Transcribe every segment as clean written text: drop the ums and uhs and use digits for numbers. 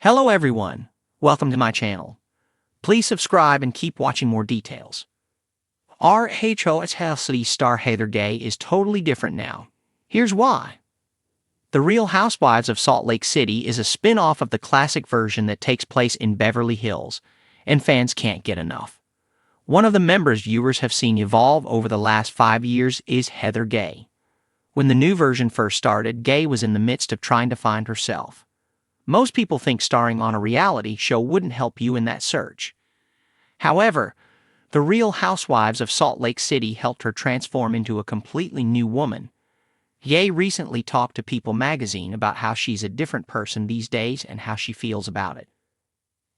Hello everyone, welcome to my channel. Please subscribe and keep watching more details. RHOSLC star Heather Gay is totally different now. Here's why. The Real Housewives of Salt Lake City is a spin-off of the classic version that takes place in Beverly Hills, and fans can't get enough. One of the members viewers have seen evolve over the last 5 years is Heather Gay. When the new version first started, Gay was in the midst of trying to find herself. Most people think starring on a reality show wouldn't help you in that search. However, The Real Housewives of Salt Lake City helped her transform into a completely new woman. Gay recently talked to People magazine about how she's a different person these days and how she feels about it.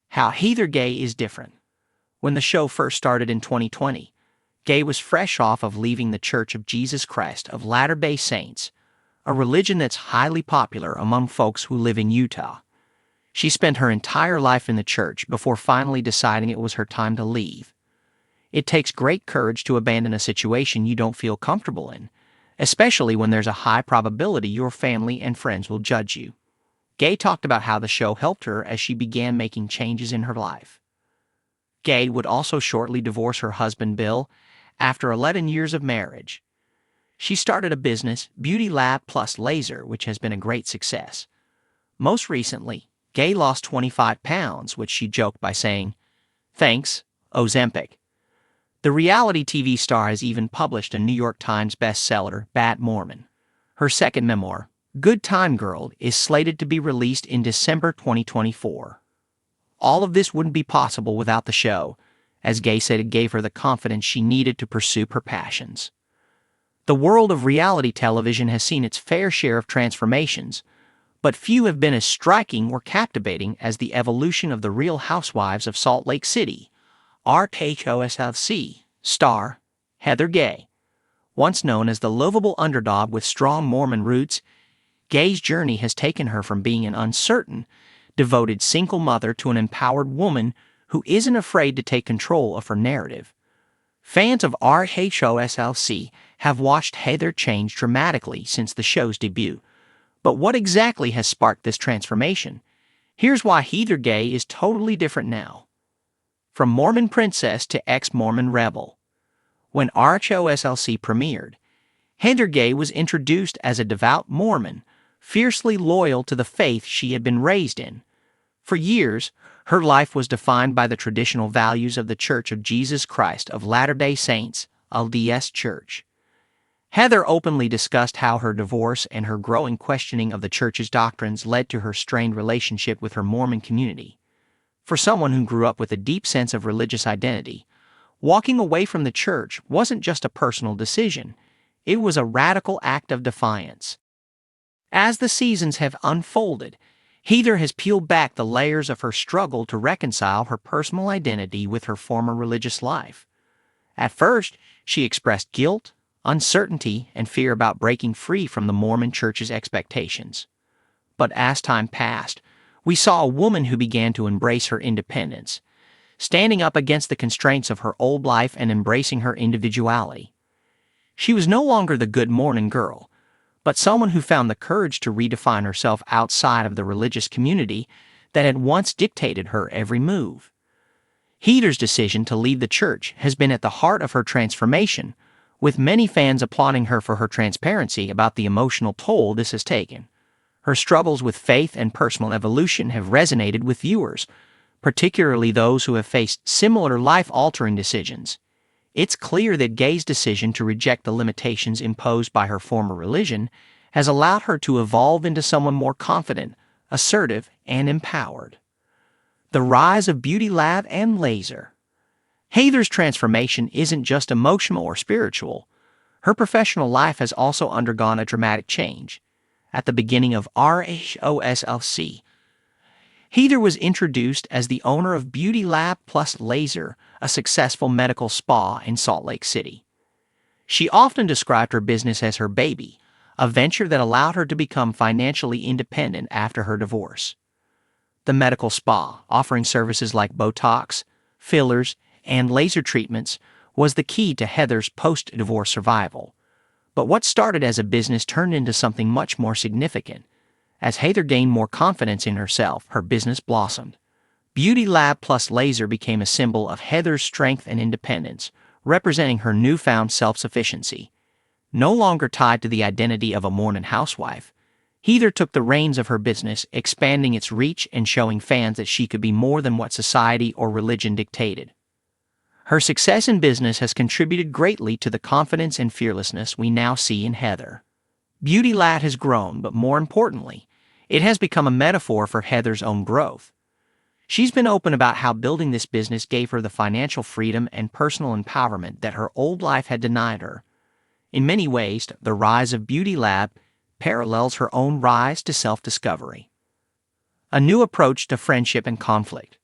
How Heather Gay is different. When the show first started in 2020, Gay was fresh off of leaving the Church of Jesus Christ of Latter-day Saints, a religion that's highly popular among folks who live in Utah. She spent her entire life in the church before finally deciding it was her time to leave. It takes great courage to abandon a situation you don't feel comfortable in, especially when there's a high probability your family and friends will judge you. Gay talked about how the show helped her as she began making changes in her life. Gay would also shortly divorce her husband Bill after 11 years of marriage. She started a business, Beauty Lab Plus Laser, which has been a great success. Most recently, Gay lost 25 pounds, which she joked by saying, "Thanks, Ozempic." The reality TV star has even published a New York Times bestseller, Bad Mormon. Her second memoir, Good Time Girl, is slated to be released in December 2024. All of this wouldn't be possible without the show, as Gay said it gave her the confidence she needed to pursue her passions. The world of reality television has seen its fair share of transformations, but few have been as striking or captivating as the evolution of the Real Housewives of Salt Lake City, RHOSLC star Heather Gay. Once known as the lovable underdog with strong Mormon roots, Gay's journey has taken her from being an uncertain, devoted single mother to an empowered woman who isn't afraid to take control of her narrative. Fans of RHOSLC have watched Heather change dramatically since the show's debut. But what exactly has sparked this transformation? Here's why Heather Gay is totally different now. From Mormon princess to ex-Mormon rebel. When RHOSLC premiered, Heather Gay was introduced as a devout Mormon, fiercely loyal to the faith she had been raised in. For years, her life was defined by the traditional values of the Church of Jesus Christ of Latter-day Saints, LDS Church. Heather openly discussed how her divorce and her growing questioning of the church's doctrines led to her strained relationship with her Mormon community. For someone who grew up with a deep sense of religious identity, walking away from the church wasn't just a personal decision, it was a radical act of defiance. As the seasons have unfolded, Heather has peeled back the layers of her struggle to reconcile her personal identity with her former religious life. At first, she expressed guilt, uncertainty, and fear about breaking free from the Mormon Church's expectations. But as time passed, we saw a woman who began to embrace her independence, standing up against the constraints of her old life and embracing her individuality. She was no longer the good morning girl, but someone who found the courage to redefine herself outside of the religious community that had once dictated her every move. Heather's decision to leave the church has been at the heart of her transformation, with many fans applauding her for her transparency about the emotional toll this has taken. Her struggles with faith and personal evolution have resonated with viewers, particularly those who have faced similar life-altering decisions. It's clear that Gay's decision to reject the limitations imposed by her former religion has allowed her to evolve into someone more confident, assertive, and empowered. The rise of Beauty Lab and Laser. Heather's transformation isn't just emotional or spiritual. Her professional life has also undergone a dramatic change. At the beginning of RHOSLC, Heather was introduced as the owner of Beauty Lab Plus Laser, a successful medical spa in Salt Lake City. She often described her business as her baby, a venture that allowed her to become financially independent after her divorce. The medical spa, offering services like Botox, fillers, and laser treatments, was the key to Heather's post-divorce survival. But what started as a business turned into something much more significant. As Heather gained more confidence in herself, her business blossomed. Beauty Lab Plus Laser became a symbol of Heather's strength and independence, representing her newfound self-sufficiency. No longer tied to the identity of a morning housewife, Heather took the reins of her business, expanding its reach and showing fans that she could be more than what society or religion dictated. Her success in business has contributed greatly to the confidence and fearlessness we now see in Heather. Beauty Lab has grown, but more importantly, it has become a metaphor for Heather's own growth. She's been open about how building this business gave her the financial freedom and personal empowerment that her old life had denied her. In many ways, the rise of Beauty Lab parallels her own rise to self-discovery. A new approach to friendship and conflict.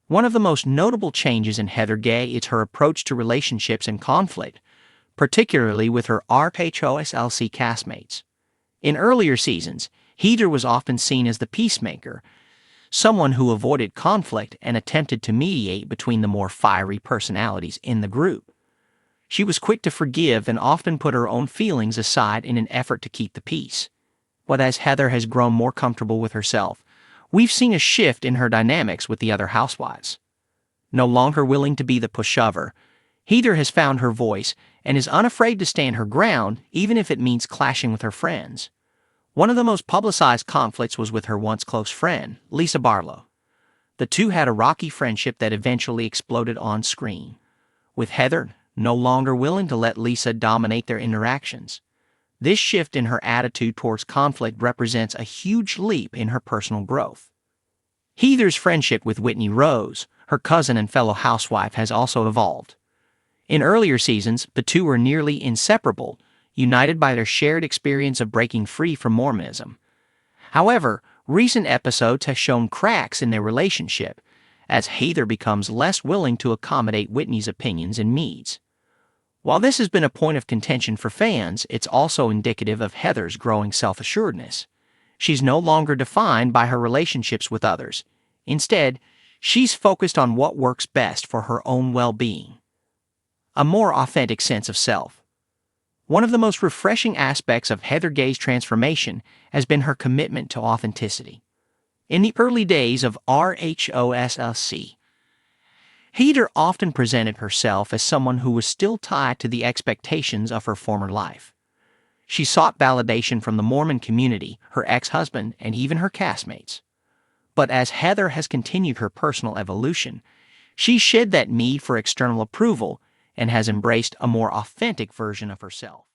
One of the most notable changes in Heather Gay is her approach to relationships and conflict, particularly with her RHOSLC castmates. In earlier seasons, Heather was often seen as the peacemaker, someone who avoided conflict and attempted to mediate between the more fiery personalities in the group. She was quick to forgive and often put her own feelings aside in an effort to keep the peace. But as Heather has grown more comfortable with herself, we've seen a shift in her dynamics with the other housewives. No longer willing to be the pushover, Heather has found her voice and is unafraid to stand her ground, even if it means clashing with her friends. One of the most publicized conflicts was with her once close friend, Lisa Barlow. The two had a rocky friendship that eventually exploded on screen, with Heather no longer willing to let Lisa dominate their interactions. This shift in her attitude towards conflict represents a huge leap in her personal growth. Heather's friendship with Whitney Rose, her cousin and fellow housewife, has also evolved. In earlier seasons, the two were nearly inseparable, united by their shared experience of breaking free from Mormonism. However, recent episodes have shown cracks in their relationship, as Heather becomes less willing to accommodate Whitney's opinions and needs. While this has been a point of contention for fans, it's also indicative of Heather's growing self-assuredness. She's no longer defined by her relationships with others. Instead, she's focused on what works best for her own well-being. A more authentic sense of self. One of the most refreshing aspects of Heather Gay's transformation has been her commitment to authenticity. In the early days of RHOSLC, Heather often presented herself as someone who was still tied to the expectations of her former life. She sought validation from the Mormon community, her ex-husband, and even her castmates. But as Heather has continued her personal evolution, she shed that need for external approval and has embraced a more authentic version of herself.